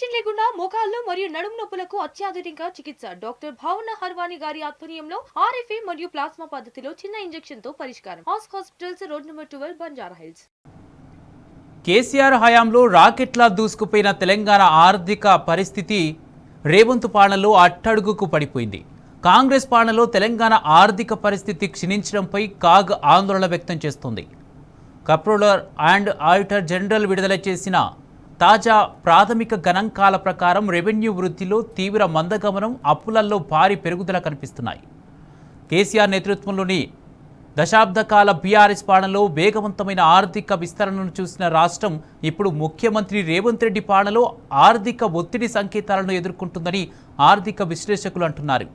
Operation లేకుండా మోకాళ్ళు మరియు నడుము నొప్పులకు అత్యాధునిక చికిత్స డాక్టర్ భావన హర్వాని గారి ఆధ్వర్యంలో ఆర్ఎఫ్ఏ మరియు ప్లాస్మా పద్ధతిలో చిన్న ఇంజెక్షన్ తో పరిష్కారం. Hospitals road number 12 Banjara hills. KCR హయాంలో రాకెట్లా దూసుకుపోయిన తెలంగాణ ఆర్థిక పరిస్థితి రేవంత్ పాలనలో అట్టడుగుకు పడిపోయింది. కాంగ్రెస్ పాలనలో తెలంగాణ ఆర్థిక పరిస్థితి క్షీణించడంపై కాగ్ ఆందోళన వ్యక్తం చేస్తోంది. కంప్ట్రోలర్ అండ్ ఆడిటర్ జనరల్ విడుదల చేసిన తాజా ప్రాథమిక గణాంకాల ప్రకారం రెవెన్యూ వృద్ధిలో తీవ్ర మందగమనం, అప్పులలో భారీ పెరుగుదల కనిపిస్తున్నాయి. కేసీఆర్ నేతృత్వంలోని దశాబ్ద కాల బీఆర్ఎస్ పాలనలో వేగవంతమైన ఆర్థిక విస్తరణను చూసిన రాష్ట్రం ఇప్పుడు ముఖ్యమంత్రి రేవంత్ రెడ్డి పాలనలో ఆర్థిక ఒత్తిడి సంకేతాలను ఎదుర్కొంటుందని ఆర్థిక విశ్లేషకులు అంటున్నారు.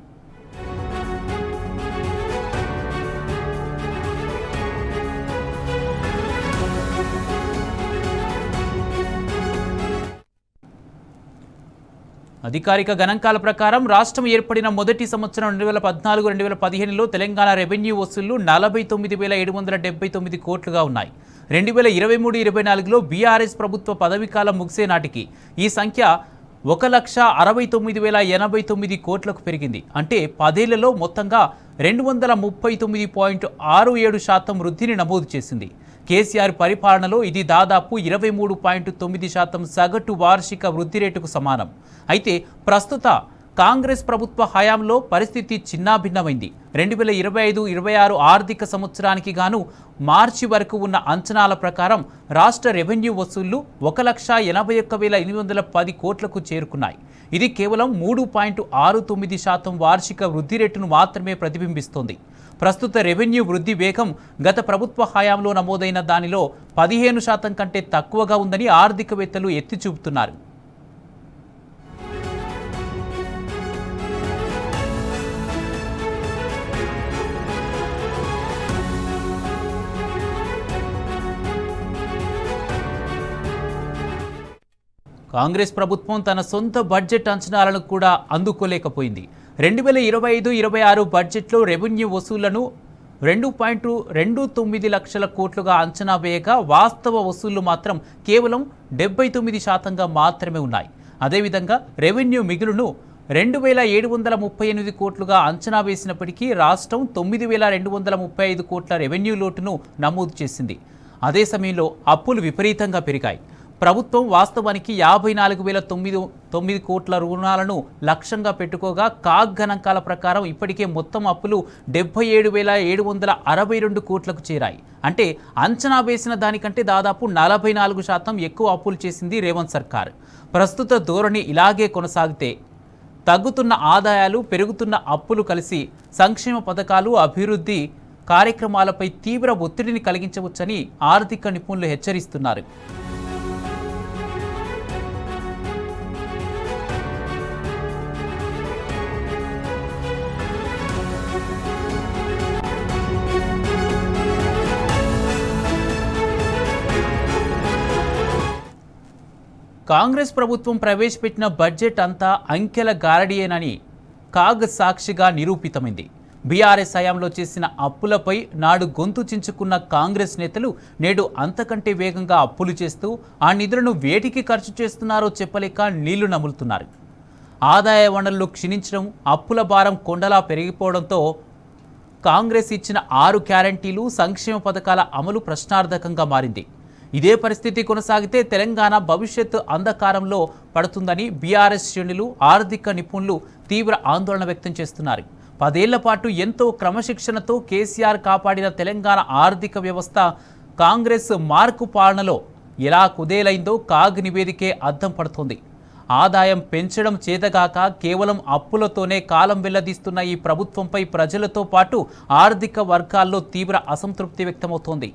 అధికారిక గణాంకాల ప్రకారం రాష్ట్రం ఏర్పడిన మొదటి సంవత్సరం 2014-2015లో తెలంగాణ రెవెన్యూ వసూళ్లు 49,779 కోట్లుగా ఉన్నాయి. 2023-24లో బీఆర్ఎస్ ప్రభుత్వ పదవీకాలం ముగిసే నాటికి ఈ సంఖ్య 1,69,089 కోట్లకు పెరిగింది. అంటే 10 ఏళ్లలో మొత్తంగా 239.67% వృద్ధిని నమోదు చేసింది. కేసీఆర్ పరిపాలనలో ఇది దాదాపు 23.9% సగటు వార్షిక వృద్ధి రేటుకు సమానం. అయితే ప్రస్తుత కాంగ్రెస్ ప్రభుత్వ హయాంలో పరిస్థితి చిన్నాభిన్నమైంది. 2025-26 ఆర్థిక సంవత్సరానికి గాను మార్చి వరకు ఉన్న అంచనాల ప్రకారం రాష్ట్ర రెవెన్యూ వసూళ్లు 1,81,810 కోట్లకు చేరుకున్నాయి. ఇది కేవలం 3.69% వార్షిక వృద్ధి రేటును మాత్రమే ప్రతిబింబిస్తోంది. ప్రస్తుత రెవెన్యూ వృద్ధి వేగం గత ప్రభుత్వ హయాంలో నమోదైన దానిలో 15% కంటే తక్కువగా ఉందని ఆర్థికవేత్తలు ఎత్తి చూపుతున్నారు. కాంగ్రెస్ ప్రభుత్వం తన సొంత బడ్జెట్ అంచనాలను కూడా అందుకోలేకపోయింది. 2025-26 బడ్జెట్లో రెవెన్యూ వసూళ్లను 2.29 లక్షల కోట్లుగా అంచనా వేయగా వాస్తవ వసూళ్లు మాత్రం కేవలం 79%గా మాత్రమే ఉన్నాయి. అదేవిధంగా రెవెన్యూ మిగులును 2,738 కోట్లుగా అంచనా వేసినప్పటికీ రాష్ట్రం 9,235 కోట్ల రెవెన్యూ లోటును నమోదు చేసింది. అదే సమయంలో అప్పులు విపరీతంగా పెరిగాయి. ప్రభుత్వం వాస్తవానికి 54,009 కోట్ల రుణాలను లక్ష్యంగా పెట్టుకోగా కాగ్ గణాంకాల ప్రకారం ఇప్పటికే మొత్తం అప్పులు 77,762 కోట్లకు చేరాయి. అంటే అంచనా వేసిన దానికంటే దాదాపు 44% ఎక్కువ అప్పులు చేసింది రేవంత్ సర్కార్. ప్రస్తుత ధోరణి ఇలాగే కొనసాగితే తగ్గుతున్న ఆదాయాలు, పెరుగుతున్న అప్పులు కలిసి సంక్షేమ పథకాలు, అభివృద్ధి కార్యక్రమాలపై తీవ్ర ఒత్తిడిని కలిగించవచ్చని ఆర్థిక నిపుణులు హెచ్చరిస్తున్నారు. కాంగ్రెస్ ప్రభుత్వం ప్రవేశపెట్టిన బడ్జెట్ అంతా అంకెల గారడియేనని కాగ్ సాక్షిగా నిరూపితమైంది. బీఆర్ఎస్ హయాంలో చేసిన అప్పులపై నాడు గొంతు చించుకున్న కాంగ్రెస్ నేతలు నేడు అంతకంటే వేగంగా అప్పులు చేస్తూ ఆ నిధులను వేటికి ఖర్చు చేస్తున్నారో చెప్పలేక నీళ్లు నములుతున్నారు. ఆదాయ వనరులు క్షీణించడం, అప్పుల భారం కొండలా పెరిగిపోవడంతో కాంగ్రెస్ ఇచ్చిన 6 గ్యారంటీలు, సంక్షేమ పథకాల అమలు ప్రశ్నార్థకంగా మారింది. ఇదే పరిస్థితి కొనసాగితే తెలంగాణ భవిష్యత్తు అంధకారంలో పడుతుందని బీఆర్ఎస్ శ్రేణులు, ఆర్థిక నిపుణులు తీవ్ర ఆందోళన వ్యక్తం చేస్తున్నారు. 10 ఏళ్ల పాటు ఎంతో క్రమశిక్షణతో కేసీఆర్ కాపాడిన తెలంగాణ ఆర్థిక వ్యవస్థ కాంగ్రెస్ మార్కు పాలనలో ఎలా కుదేలైందో కాగ్ నివేదికే అద్దం పడుతోంది. ఆదాయం పెంచడం చేతగాక కేవలం అప్పులతోనే కాలం వెళ్లదీస్తున్న ఈ ప్రభుత్వంపై ప్రజలతో పాటు ఆర్థిక వర్గాల్లో తీవ్ర అసంతృప్తి వ్యక్తమవుతోంది.